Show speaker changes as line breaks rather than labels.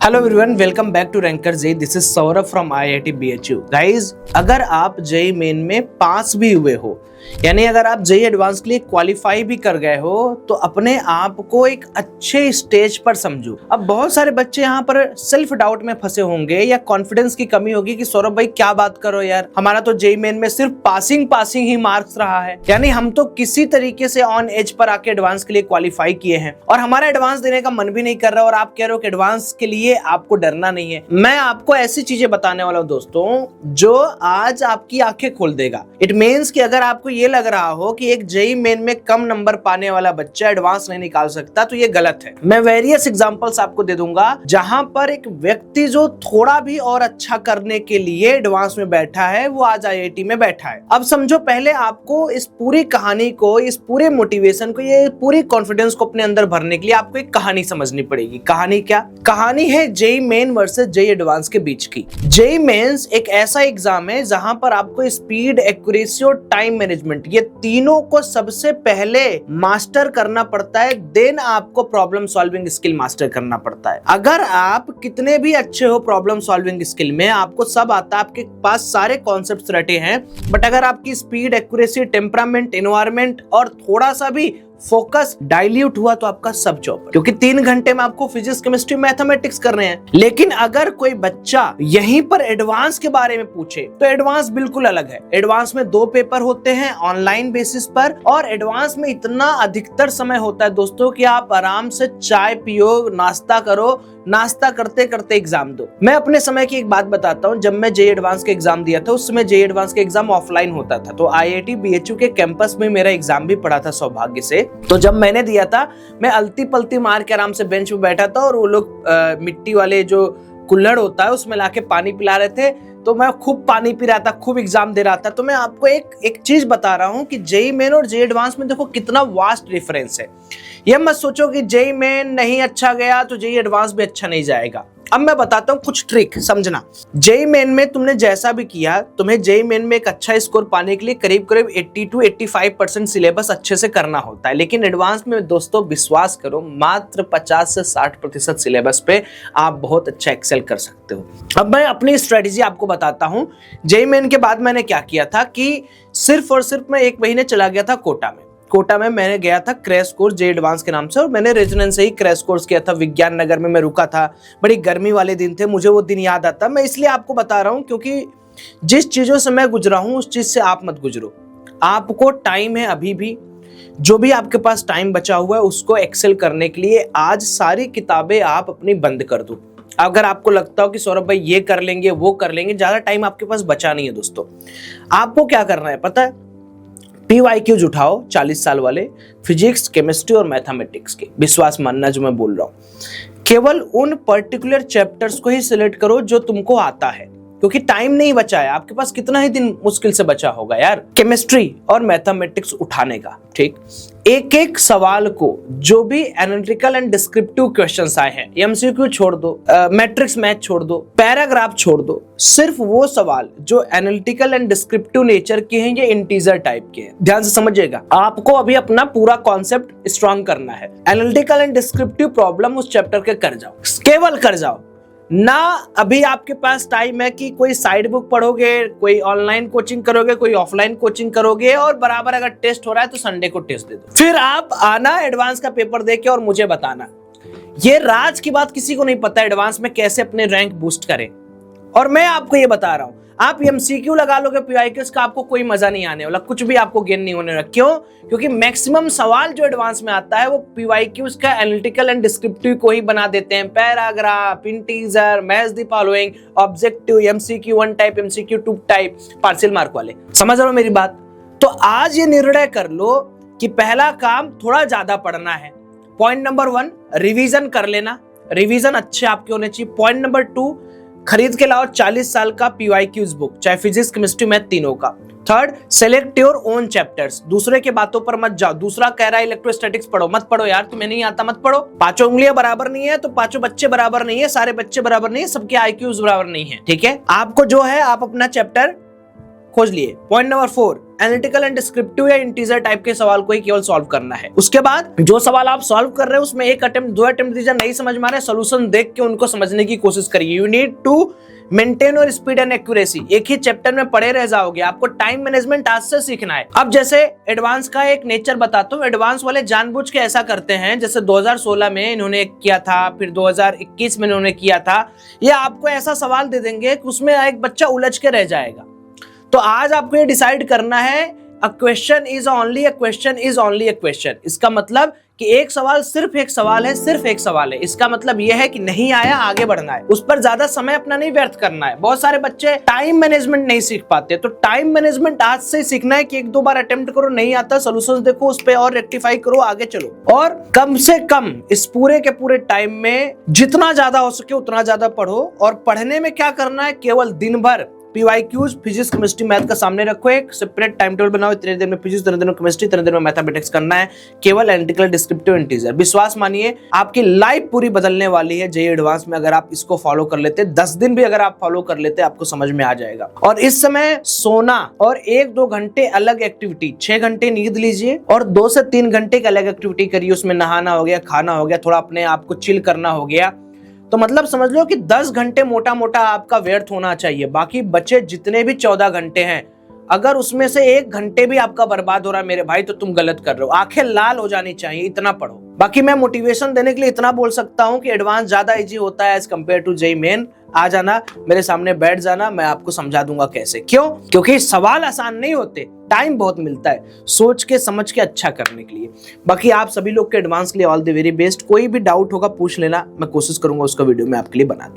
Hello everyone, welcome back to Ranker JEE. This is Saurabh from IIT BHU. Guys, अगर आप JEE main में पास भी हुए हो, यानी अगर आप जेई एडवांस के लिए क्वालिफाई भी कर गए हो, तो अपने आप को एक अच्छे स्टेज पर समझो। अब बहुत सारे बच्चे यहाँ पर सेल्फ डाउट में फंसे होंगे या कॉन्फिडेंस की कमी होगी कि सौरभ भाई क्या बात करो यार, हमारा तो जेई मेन में सिर्फ पासिंग ही मार्क्स रहा है, यानी हम तो किसी तरीके से ऑन एज पर आके एडवांस के लिए क्वालिफाई किए हैं और हमारा एडवांस देने का मन भी नहीं कर रहा, और आप कह रहे हो कि एडवांस के लिए आपको डरना नहीं है। मैं आपको ऐसी चीजें बताने वाला हूं दोस्तों, जो आज आपकी आंखें खोल देगा। इट मींस कि अगर आपको ये लग रहा हो कि एक जेई मेन में कम नंबर पाने वाला बच्चा एडवांस नहीं निकाल सकता, तो ये गलत है। मैं वेरियस एग्जांपल्स आपको दे दूंगा जहां पर एक व्यक्ति जो थोड़ा भी और अच्छा करने के लिए एडवांस में बैठा है, वो आज आईआईटी में बैठा है। अब समझो, पहले आपको इस पूरी कहानी को, इस पूरे मोटिवेशन को, ये पूरी कॉन्फिडेंस को अपने अंदर भरने के लिए आपको एक कहानी समझनी पड़ेगी। कहानी क्या? कहानी है JEE Main versus JEE Advance के बीच की। जेई मेंस एक ऐसा एग्जाम है जहां पर आपको स्पीड, एक्यूरेसी और टाइम मैनेजमेंट, ये तीनों को सबसे पहले मास्टर करना पड़ता है, देन आपको प्रॉब्लम सॉल्विंग स्किल मास्टर करना पड़ता है। अगर आप कितने भी अच्छे हो प्रॉब्लम सॉल्विंग स्किल में, आपको सब आता है, आपके पास सारे कॉन्सेप्ट्स रटे हैं, बट अगर आपकी स्पीड, एक्यूरेसी, टेम्परामेंट, एनवायरमेंट और थोड़ा सा भी फोकस डाइल्यूट हुआ, तो आपका सब चौपट। क्योंकि 3 घंटे में आपको फिजिक्स, केमिस्ट्री, मैथमेटिक्स करने हैं। लेकिन अगर कोई बच्चा यहीं पर एडवांस के बारे में पूछे, तो एडवांस बिल्कुल अलग है। एडवांस में 2 पेपर होते हैं ऑनलाइन बेसिस पर, और एडवांस में इतना अधिकतर समय होता है दोस्तों कि आप आराम से चाय पियो, नाश्ता करो, नाश्ता करते करते एग्जाम दो। मैं अपने समय की एक बात बताता हूँ। जब मैं जेई एडवांस के एग्जाम दिया था, उस समय जेई एडवांस के एग्जाम ऑफलाइन होता था, तो आईआईटी बीएचयू के कैंपस में मेरा एग्जाम भी पड़ा था सौभाग्य से। तो जब मैंने दिया था, मैं अलती पलती मार के आराम से बेंच पे बैठा था, और वो लोग मिट्टी वाले जो कुल्हड़ होता है उसमें लाके पानी पिला रहे थे, तो मैं खूब पानी पी रहा था, खूब एग्जाम दे रहा था। तो मैं आपको एक चीज बता रहा हूं कि जेई मेन और जेई एडवांस में देखो कितना वास्ट डिफरेंस है। ये मत सोचो कि जेई मेन नहीं अच्छा गया तो जेई एडवांस भी अच्छा नहीं जाएगा। अब मैं बताता हूँ कुछ ट्रिक, समझना। जेई मेन में तुमने जैसा भी किया, तुम्हें जेई मेन में एक अच्छा स्कोर पाने के लिए करीब करीब 80 to 85% सिलेबस अच्छे से करना होता है। लेकिन एडवांस में दोस्तों विश्वास करो, मात्र 50 से 60% सिलेबस पे आप बहुत अच्छा एक्सेल कर सकते हो। अब मैं अपनी स्ट्रेटेजी आपको बताता हूँ। जेई मेन के बाद मैंने क्या किया था कि सिर्फ और सिर्फ मैं 1 महीने चला गया था कोटा में मैंने गया था क्रैश कोर्स जेई एडवांस के नाम से, और मैंने रेजिडेंस से ही क्रैश कोर्स किया था। विज्ञान नगर में मैं रुका था, बड़ी गर्मी वाले दिन थे, मुझे वो दिन याद आता। मैं इसलिए आपको बता रहा हूँ क्योंकि जिस चीजों से मैं गुजरा हूँ उस चीज से आप मत गुजरो। आपको टाइम है अभी भी, जो भी आपके पास टाइम बचा हुआ है उसको एक्सेल करने के लिए आज सारी किताबें आप अपनी बंद कर दो। अगर आपको लगता हो कि सौरभ भाई ये कर लेंगे, वो कर लेंगे, ज्यादा टाइम आपके पास बचा नहीं है दोस्तों। आपको क्या करना है पता है? PYQs उठाओ 40 साल वाले, फिजिक्स, केमिस्ट्री और मैथमेटिक्स के। विश्वास मानना जो मैं बोल रहा हूं, केवल उन पर्टिकुलर चैप्टर्स को ही सिलेक्ट करो जो तुमको आता है, क्योंकि टाइम नहीं बचा है आपके पास। कितना ही दिन मुश्किल से बचा होगा यार केमिस्ट्री और मैथमेटिक्स उठाने का, ठीक? एक एक सवाल को, जो भी एनालिटिकल एंड डिस्क्रिप्टिव क्वेश्चंस आए हैं, एमसीक्यू छोड़ दो, मैट्रिक्स मैथ छोड़ दो, पैराग्राफ छोड़ दो, सिर्फ वो सवाल जो एनालिटिकल एंड डिस्क्रिप्टिव नेचर के हैं, ये इंटीजर टाइप के हैं। ध्यान से समझिएगा, आपको अभी अपना पूरा कॉन्सेप्ट स्ट्रॉन्ग करना है। एनालिटिकल एंड डिस्क्रिप्टिव प्रॉब्लम उस चैप्टर के कर जाओ, केवल कर जाओ ना। अभी आपके पास टाइम है कि कोई साइड बुक पढ़ोगे, कोई ऑनलाइन कोचिंग करोगे, कोई ऑफलाइन कोचिंग करोगे, और बराबर अगर टेस्ट हो रहा है तो संडे को टेस्ट दे दो। फिर आप आना एडवांस का पेपर देके और मुझे बताना। ये राज की बात किसी को नहीं पता एडवांस में कैसे अपने रैंक बूस्ट करें, और मैं आपको ये बता रहा हूं। आप एमसीक्यू लगा लोगे PYQs का, आपको कोई मजा नहीं आने वाला, कुछ भी आपको गेन नहीं होने वाला। क्यों? क्योंकि मैक्सिमम सवाल जो एडवांस में आता है वो PYQs का एनालिटिकल एंड डिस्क्रिप्टिव को ही बना देते हैं। Paragraph, integer, match the following, objective, MCQ 1 type, MCQ 2 type, partial mark वाले। समझ रहे हो मेरी बात? तो आज ये निर्णय कर लो कि पहला काम थोड़ा ज्यादा पढ़ना है। पॉइंट नंबर 1, रिवीजन कर लेना, रिवीजन अच्छे आपके होने चाहिए। पॉइंट नंबर 2, खरीद के लाओ 40 साल का PYQs बुक, चाहे फिजिक्स, केमिस्ट्री, मैथ तीनों का। Third, select your own chapters, दूसरे के बातों पर मत जाओ। दूसरा कह रहा है इलेक्ट्रोस्टैटिक्स पढ़ो, मत पढ़ो यार, तुम्हें नहीं आता मत पढ़ो। 5 उंगलियां बराबर नहीं है तो 5 बच्चे बराबर नहीं है, सारे बच्चे बराबर नहीं है, सबके IQs बराबर नहीं है, ठीक है? आपको जो है आप अपना चैप्टर खोज लिए। Point number 4, analytical and descriptive या इंटीजर टाइप के सवाल को ही केवल सॉल्व करना है। उसके बाद जो सवाल आप सॉल्व कर रहे हैं उसमें एक अटेम्प्ट, 2 अटेम्प्ट दीजिए, नहीं समझ में आ रहा है सोल्यूशन देख के उनको समझने की कोशिश करिए। यू नीड टू मेंटेन और स्पीड एंड एक्यूरेसी। एक ही चैप्टर में पढ़े रह जाओगे, आपको टाइम मैनेजमेंट आज से सीखना है। अब जैसे एडवांस का एक नेचर बताता हूँ, एडवांस वाले जानबूझ के ऐसा करते हैं, जैसे 2016 में इन्होंने किया था, फिर 2021 में इन्होंने किया था, ये आपको ऐसा सवाल दे देंगे कि उसमें एक बच्चा उलझ के रह जाएगा। तो आज आपको ये डिसाइड करना है, a question is only a question is only a question. इसका मतलब कि एक सवाल सिर्फ एक सवाल है, सिर्फ एक सवाल है। इसका मतलब यह है कि नहीं आया, आगे बढ़ना है, उस पर ज्यादा समय अपना नहीं व्यर्थ करना है। बहुत सारे बच्चे टाइम मैनेजमेंट नहीं सीख पाते, तो टाइम मैनेजमेंट आज से सीखना है कि 1-2 बार अटेम्प्ट करो, नहीं आता सोल्यूशंस देखो, उस पे और रेक्टिफाई करो, आगे चलो। और कम से कम इस पूरे के पूरे टाइम में जितना ज्यादा हो सके उतना ज्यादा पढ़ो। और पढ़ने में क्या करना है, केवल दिन भर PYQs फिजिक्स केमिस्ट्री मैथ का सामने रखो, एक सेपरेट टाइम टेबल बनाओ, इतने देर में फिजिक्स, इतने देर में केमिस्ट्री, इतने देर में मैथमेटिक्स करना है, केवल एनालिटिकल डिस्क्रिप्टिव इंटीजर। विश्वास मानिए आपकी लाइफ पूरी बदलने वाली है जेईई एडवांस में, अगर आप इसको फॉलो कर लेते, 10 दिन भी अगर आप फॉलो कर लेते आपको समझ में आ जाएगा। और इस समय सोना और 1-2 घंटे अलग एक्टिविटी, 6 घंटे नींद लीजिए और 2 से 3 घंटे की अलग एक्टिविटी करिए। उसमें नहाना हो गया, खाना हो गया, थोड़ा अपने आप को चिल करना हो गया, तो मतलब समझ लो कि 10 घंटे मोटा मोटा आपका व्यर्थ होना चाहिए। बाकी बचे जितने भी 14 घंटे हैं, अगर उसमें से 1 घंटे भी आपका बर्बाद हो रहा है मेरे भाई, तो तुम गलत कर रहे हो। आंखें लाल हो जानी चाहिए, इतना पढ़ो। बाकी मैं मोटिवेशन देने के लिए इतना बोल सकता हूं कि एडवांस ज्यादा इजी होता है as compare to JEE Main. आ जाना, मेरे सामने बैठ जाना, मैं आपको समझा दूंगा कैसे। क्यों? क्योंकि सवाल आसान नहीं होते, टाइम बहुत मिलता है सोच के समझ के अच्छा करने के लिए। बाकी आप सभी लोग के एडवांस के लिए ऑल द वेरी बेस्ट। कोई भी डाउट होगा पूछ लेना, मैं कोशिश करूंगा उसका वीडियो में आपके लिए बना दूं।